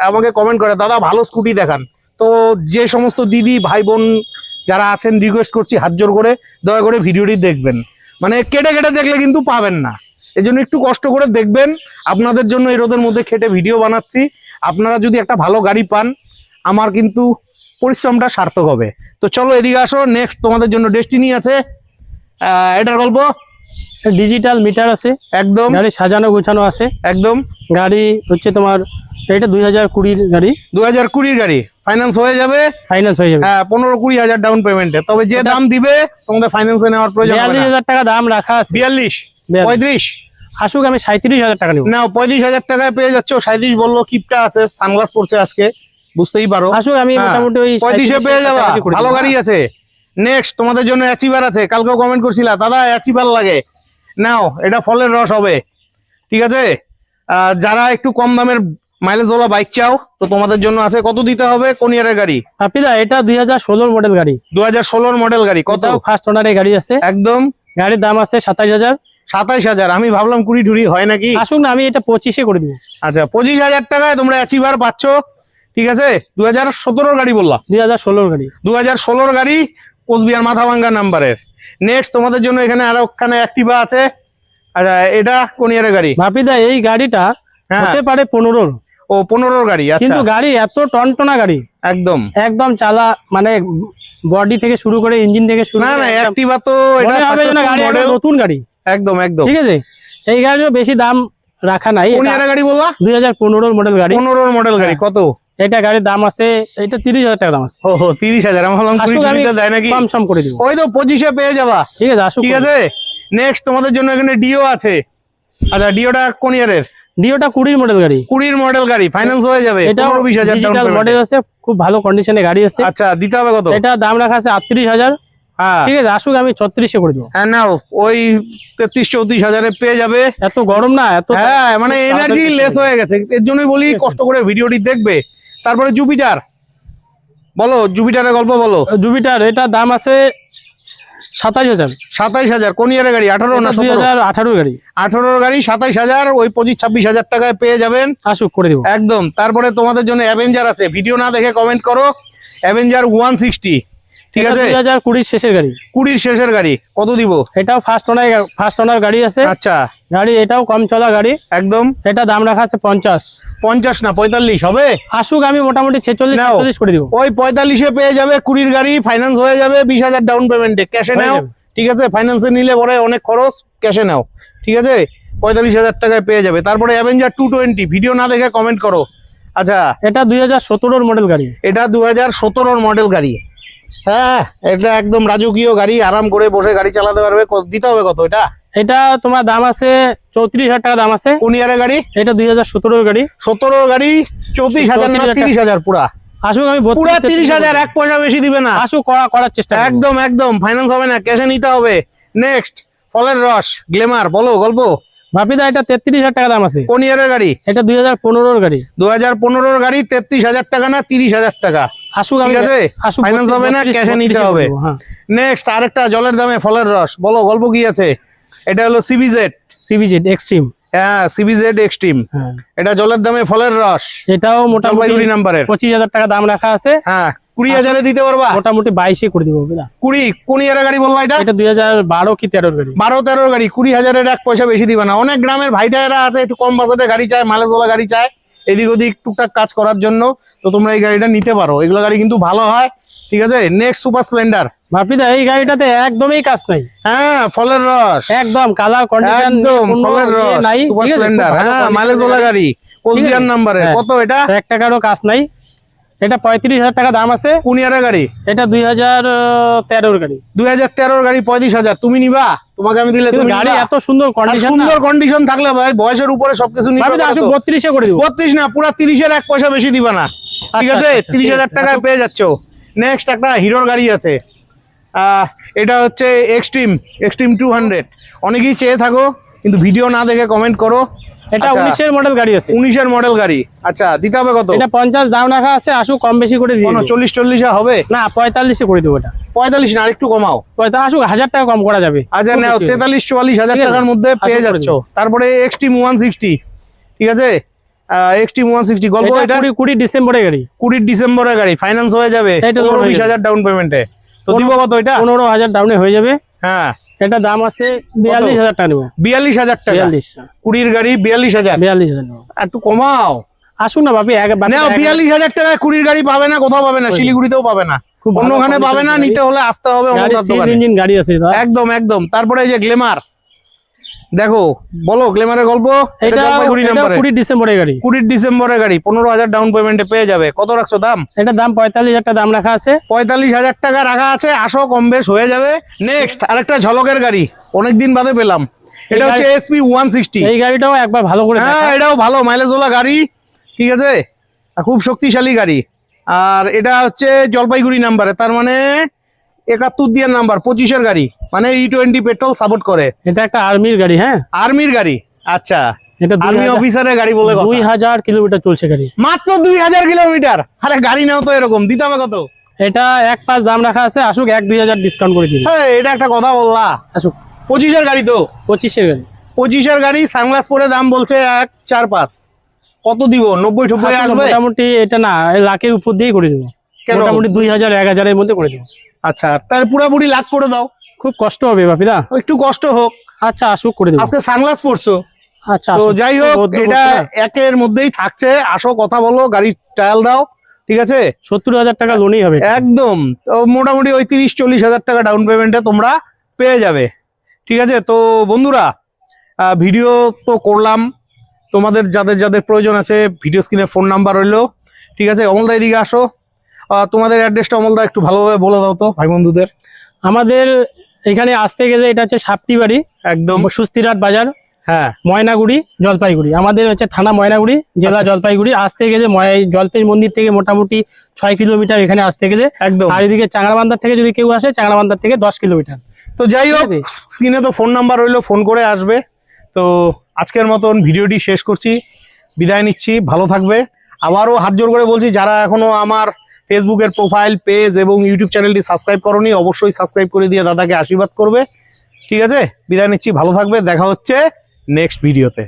আমাকে কমেন্ট করে, দাদা ভালো স্কুটি দেখান। তো যে সমস্ত দিদি ভাই বোন যারা আছেন, রিকোয়েস্ট করছি হাত জোর করে দয়া করে ভিডিওটি দেখবেন, মানে কেটে কেটে দেখলে কিন্তু পাবেন না, এজন্য একটু কষ্ট করে দেখবেন। আপনাদের জন্য এই রোদের মধ্যে খেটে ভিডিও বানাচ্ছি, আপনারা যদি একটা ভালো গাড়ি পান আমার কিন্তু পরিশ্রমটা সার্থক হবে। তো চলো এদিকে আসো, নেক্সট তোমাদের জন্য ডেস্টিনি আছে, এটার গল্প? ডিজিটাল মিটার আছে, একদম গাড়ি সাজানো গোছানো আছে, একদম। গাড়ি হচ্ছে তোমার, এটা 2020-এর গাড়ি। 2020-এর গাড়ি, ফাইন্যান্স হয়ে যাবে? ফাইন্যান্স হয়ে যাবে, হ্যাঁ 15-20,000 ডাউন পেমেন্টে। তবে যে দাম দিবে তোমাদের ফাইন্যান্সে নেওয়ার প্রয়োজন হবে না। 42,000 টাকা দাম রাখা আছে। 42, 35 আসুক, আমি 37,000 টাকা নেব। নাও, 35,000 টাকায় পেয়ে যাচ্ছ। 37 বললো, কিপটা আছে, সানগ্লাস পড়ছে আজকে, বুঝতেই পারো। আসুক, আমি মোটামুটি ওই 35-এ পেয়ে যাবা, ভালো গাড়ি আছে। নেক্সট তোমাদের জন্য অ্যাচিভার আছে, কালকেও কমেন্ট করছিলা দাদা অ্যাচিভার লাগে, নাও এটা ফলের রস হবে, ঠিক আছে। যারা একটু কম দামের মাইলেজওয়ালা বাইক চাও তো তোমাদের জন্য আছে। কত দিতে হবে? কোন ইয়ারের গাড়ি? হাফিদা এটা 2016 মডেল গাড়ি। 2016 মডেল গাড়ি। কত? ফার্স্ট ওনারের গাড়ি আছে একদম। গাড়ির দাম আছে 27,000। 27,000? আমি ভাবলাম 20 টুরি হয় নাকি। আসুন না, আমি এটা 25-এ করে দিব। আচ্ছা 25,000 টাকায় তোমরা অ্যাচিভার পাচ্ছ, ঠিক আছে। 2017 গাড়ি বললা? 2016 গাড়ি। 2016 গাড়ি, কোচবিহার মাথাভাঙ্গা নাম্বারের। নেক্সট তোমাদের জন্য এখানে আরো একখানে অ্যাক্টিভা আছে। আচ্ছা এটা কোন ইয়ারের গাড়ি? ভাপিদা এই গাড়িটা হতে পারে 15। ও 15 গাড়ি। আচ্ছা কিন্তু গাড়ি এত টনটনা গাড়ি, একদম একদম চালা মানে বডি থেকে শুরু করে ইঞ্জিন থেকে শুরু না করে না অ্যাক্টিভা তো এটা সাকসেসফুল মডেল, নতুন গাড়ি একদম একদম, ঠিক আছে। এই গাড়ির বেশি দাম রাখা নাই। কোন ইয়ারের গাড়ি বললা? 2015 মডেল গাড়ি। 15 মডেল গাড়ি। কত? এটা গাড়ির দাম আছে, এটা 30,000 টাকা দাম আছে। ও 30,000? আমি ভাবলাম 20 টুরিতে যায় নাকি। কম সম করে দিব। ওই তো 25-এ পেয়ে যাবা, ঠিক আছে আসুন। ঠিক আছে। নেক্সট তোমাদের জন্য এখানে ডিও আছে। আচ্ছা ডিওটা কোন ইয়ারের? ডিওটা 20 মডেল গাড়ি। 20 মডেল গাড়ি, ফাইন্যান্স হয়ে যাবে। 15-20,000 ডাউন পেমেন্ট মডেল আছে, খুব ভালো কন্ডিশনে গাড়ি আছে। আচ্ছা দিতে হবে কত? এটা দাম রাখা আছে 38,000। হ্যাঁ ঠিক আছে আসুক, আমি 36-এ করে দেবো। হ্যাঁ নাও, ওই 33-34,000-এ পেয়ে যাবে। এত গরম না, এত হ্যাঁ মানে এনার্জি লেস হয়ে গেছে, এর জন্যই বলি কষ্ট করে ভিডিওটি দেখবে। তারপরে জুপিটার বলো, জুপিটারের গল্প বলো। জুপিটার এটা দাম আছে 27,000। 27,000? কোন ইয়ারের গাড়ি? 18 না 17? 2018 গাড়ি। 18 গাড়ি 27,000, ওই 25-26,000 টাকায় পেয়ে যাবেন। আসুক করে দিব একদম। তারপরে তোমাদের জন্য অ্যাভেঞ্জার আছে, ভিডিও না দেখে কমেন্ট করো। অ্যাভেঞ্জার 160, ঠিক আছে। 2020 শেষের গাড়ি। 20 শেষের গাড়ি। কত দিব? এটাও ফার্স্ট ওনার গাড়ি আছে। আচ্ছা গাড়ি এটাও কম চলা গাড়ি একদম। এটা দাম রাখা আছে 50। 50 না 45 হবে? আসুক, আমি মোটামুটি 46-47 করে দিব। ওই 45-এ পেয়ে যাবে। 20 গাড়ি, ফাইন্যান্স হয়ে যাবে 20,000 ডাউন পেমেন্টে। ক্যাশে নাও, ঠিক আছে। ফাইন্যান্সে নিলে পরে অনেক খরচ, ক্যাশে নাও, ঠিক আছে। 45,000 টাকায় পেয়ে যাবে। তারপরে অ্যাভেঞ্জার 220, ভিডিও না দেখে কমেন্ট করো। আচ্ছা এটা 2017 মডেল গাড়ি। এটা 2017 মডেল গাড়ি। হ্যাঁ এটা একদম রাজকীয় গাড়ি, আরাম করে বসে গাড়ি চালাতে পারবে। দিতে হবে কত এটা? এটা তোমার দাম আছে 34,000 টাকা দাম আছে। কোন ইয়ারের গাড়ি? এটা 2017 গাড়ি। 17 গাড়ি। 34,000 না 30,000 পুরা? আসুক, আমি পুরা 30,000, 1 পয়সা বেশি দিবে না। আসুক, করার চেষ্টা করব। একদম একদম, ফাইন্যান্স হবে না, ক্যাশে নিতে হবে। নেক্সট ফলের রস গ্ল্যামার, বলো গল্প। ভাপিদা এটা 33,000 টাকা দাম আছে। কোন ইয়ারের গাড়ি? এটা 2015 গাড়ি। 2015 গাড়ি। 33,000 টাকা না 30,000 টাকা? আসুক, ঠিক আছে। ফাইন্যান্স হবে না, ক্যাশে নিতে হবে। নেক্সট আরেকটা জলের দামে ফলের রস, বলো গল্প কি আছে? এটা হলো সিবিজেড এক্সট্রিম। হ্যাঁ সিবিজেড এক্সট্রিম, এটা জলের দামে ফলের রস। এটাও মোটামুটি নাম্বারের 25,000 টাকা দাম রাখা আছে। হ্যাঁ 20,000-এ দিতে পারবা? মোটামুটি 22-এ করে দিব। 20? কোন ইয়ারের গাড়ি বললা এটা? এটা 2012 কি 13 গাড়ি। 12-13 গাড়ি। 20,000-এর 1 পয়সা বেশি দিবে না। অনেক গ্রামের ভাইটারা আছে একটু কম বাজেটে গাড়ি চায়, মাইলেজওয়ালা গাড়ি চায়, এদিক ওদিক টুকটাক কাজ করার জন্য। তো তোমরা এই গাড়িটা নিতে পারো, এগুলো গাড়ি কিন্তু ভালো হয়, ঠিক আছে। Next super Splendor. ভাপিদা এই গাড়িটাতে একদমই কাজ নাই। হ্যাঁ ফলের রস, একদম কালার কন্ডিশন, একদম ফলের রস, সুপার স্প্লেন্ডার। হ্যাঁ মাইলেজওয়ালা গাড়ি, কোচবিহার নাম্বারের। কত এটা? 1 টাকারও কাজ নাই। এটা 35,000 টাকা দাম আছে। কোন ইয়ারের গাড়ি? এটা 2013 গাড়ি। 2013 গাড়ি। 35,000 তুমি নিবা? তোমাকে আমি দিলে তুমি গাড়ি নিবা? এত সুন্দর কন্ডিশন, সুন্দর কন্ডিশন থাকলে ভাই বয়সের উপরে সবকিছু নিতে ভাপিদা আসুক 32-এ করে দিব। 32 না, পুরা 30-এর 1 পয়সা বেশি দিবা না, ঠিক আছে। 30,000 টাকায় পেয়ে যাচ্ছ। নেক্সট একটা হিরোর গাড়ি আছে, এটা হচ্ছে এক্সট্রিম 200। অনেকেই চেয়ে থাকো কিন্তু ভিডিও না দেখে কমেন্ট করো। এটা 19-এর মডেল গাড়ি আছে। 19-এর মডেল গাড়ি। আচ্ছা দিতে হবে কত? এটা 50 দাম রাখা আছে। আসুক কম বেশি করে দিয়ে 40-40 হবে না, 45-এ করে দেবো। এটা 45 না, আরেকটু কমাও। আসুক 1000 টাকা কম করা যাবে। আচ্ছা নাও, 43-44,000 টাকার মধ্যে পেয়ে যাচ্ছ। তারপরে এক্সট্রিম 160, ঠিক আছে। এক্সট্রিম 160 গল্প। এটা 20 ডিসেম্বরের গাড়ি। 20 ডিসেম্বরের গাড়ি, ফাইন্যান্স হয়ে যাবে 15-20,000 ডাউন পেমেন্টে। তো দিব কত এটা? 15,000 ডাউনে হয়ে যাবে। হ্যাঁ এটা দাম আছে 42,000 টাকা নেব। 42,000 টাকা? 20 গাড়ি 42,000? 42,000 নেব। একটু কমাও। আসুন না ভাবি, 42,000 টাকায় 20 গাড়ি পাবে না, কোথাও পাবে না, শিলিগুড়িতেও পাবে না, অন্যখানে পাবে না। নিতে হলে আসতে হবে অমরদার দোকানে। ইঞ্জিন গাড়ি আছে একদম একদম। তারপরে এই যে গ্ল্যামার, দেখো বলো গ্ল্যামারের গল্প। এটা 20 ডিসেম্বরের গাড়ি। 20 ডিসেম্বরের গাড়ি, 15,000 ডাউন পেমেন্টে পেয়ে যাবে। কত রাখছো দাম? এটা দাম 45,000 টাকা দাম রাখা আছে। 45,000 টাকা রাখা আছে, আসো কম বেশ হয়ে যাবে। নেক্সট আরেকটা ঝলকের গাড়ি, অনেকদিন বাদে পেলাম। এটা হচ্ছে এসপি 160। এই গাড়িটাও একবার ভালো করে হ্যাঁ এটাও ভালো মাইলেজওয়ালা গাড়ি, ঠিক আছে, খুব শক্তিশালী গাড়ি। আর এটা হচ্ছে জলপাইগুড়ি নাম্বারে, তার মানে 71 দিয়ে নাম্বার, 25-এর গাড়ি, মানে E20 পেট্রোল সাপোর্ট করে। এটা একটা আর্মির গাড়ি। হ্যাঁ, আর্মির গাড়ি। আচ্ছা, এটা আর্মি অফিসারের গাড়ি বলে কথা। 2000 কিলোমিটার চলছে গাড়ি, মাত্র 2000 কিলোমিটার। আরে গাড়ি নাও তো এরকম, দিতে হবে কত? এটা 1.5 দাম রাখা আছে, আসুক 1-2000 ডিসকাউন্ট করে দিন। হ্যাঁ, এটা একটা কথা বললা। আসুক। 25-এর গাড়ি তো, 25-এর গাড়ি। 25-এর গাড়ি, সানগ্লাস পরে দাম বলছে 1.45। কত দিব? 90-90 আসবে? মোটামুটি এটা না, লাখের উপর দিয়ে করে দেবো। মোটামুটি 2000-1000 এর মধ্যে করে দেবো। আচ্ছা, তাহলে পুরোপুরি লাখ করে দাও। খুব কষ্ট হবে বাপিদা, একটু কষ্ট হোক। আচ্ছা আসুক করে দেবো। আজকে সানগ্লাস পরছো, আচ্ছা তো যাই হোক, এটা একের মধ্যেই থাকছে। আসো, কথা বলো, গাড়ির ট্রায়াল দাও, ঠিক আছে? 70,000 টাকা লোনই হবে একদম। তো মোটামুটি ওই 30-40 হাজার টাকা ডাউন পেমেন্টে তোমরা পেয়ে যাবে, ঠিক আছে? তো বন্ধুরা, ভিডিও তো করলাম, তোমাদের যাদের যাদের প্রয়োজন আছে ভিডিও স্ক্রিনে ফোন নাম্বার রইলো, ঠিক আছে? অমলদা এদিকে আসো, তোমাদের অ্যাড্রেসটা অমলদা একটু ভালোভাবে বলে দাও তো ভাই বন্ধুদের। আমাদের এখানে আসতে গেলে এটা হচ্ছে সাপটি বাড়ি, একদম সুস্তিরহাট বাজার, হ্যাঁ, ময়নাগুড়ি, জলপাইগুড়ি। আমাদের হচ্ছে থানা ময়নাগুড়ি, জেলা জলপাইগুড়ি। আসতে গেলে জলপাই মন্দির থেকে মোটামুটি 6 কিলোমিটার এখানে আসতে গেলে একদম। আর এদিকে চাংড়াবান্ধার থেকে যদি কেউ আসে, চাংড়াবান্ধার থেকে 10 কিলোমিটার। তো যাই হোক, স্ক্রিনে তো ফোন নাম্বার রইলো, ফোন করে আসবে। তো আজকের মতন ভিডিওটি শেষ করছি, বিদায় নিচ্ছি, ভালো থাকবে। আবারও হাত জোর করে বলছি, যারা এখনো আমার ফেসবুকের প্রোফাইল, পেজ এবং ইউটিউব চ্যানেলটি সাবস্ক্রাইব করোনি, অবশ্যই সাবস্ক্রাইব করে দিয়ে দাদাকে আশীর্বাদ করবে, ঠিক আছে? বিদায় নিচ্ছি, ভালো থাকবে, দেখা হচ্ছে নেক্সট ভিডিওতে।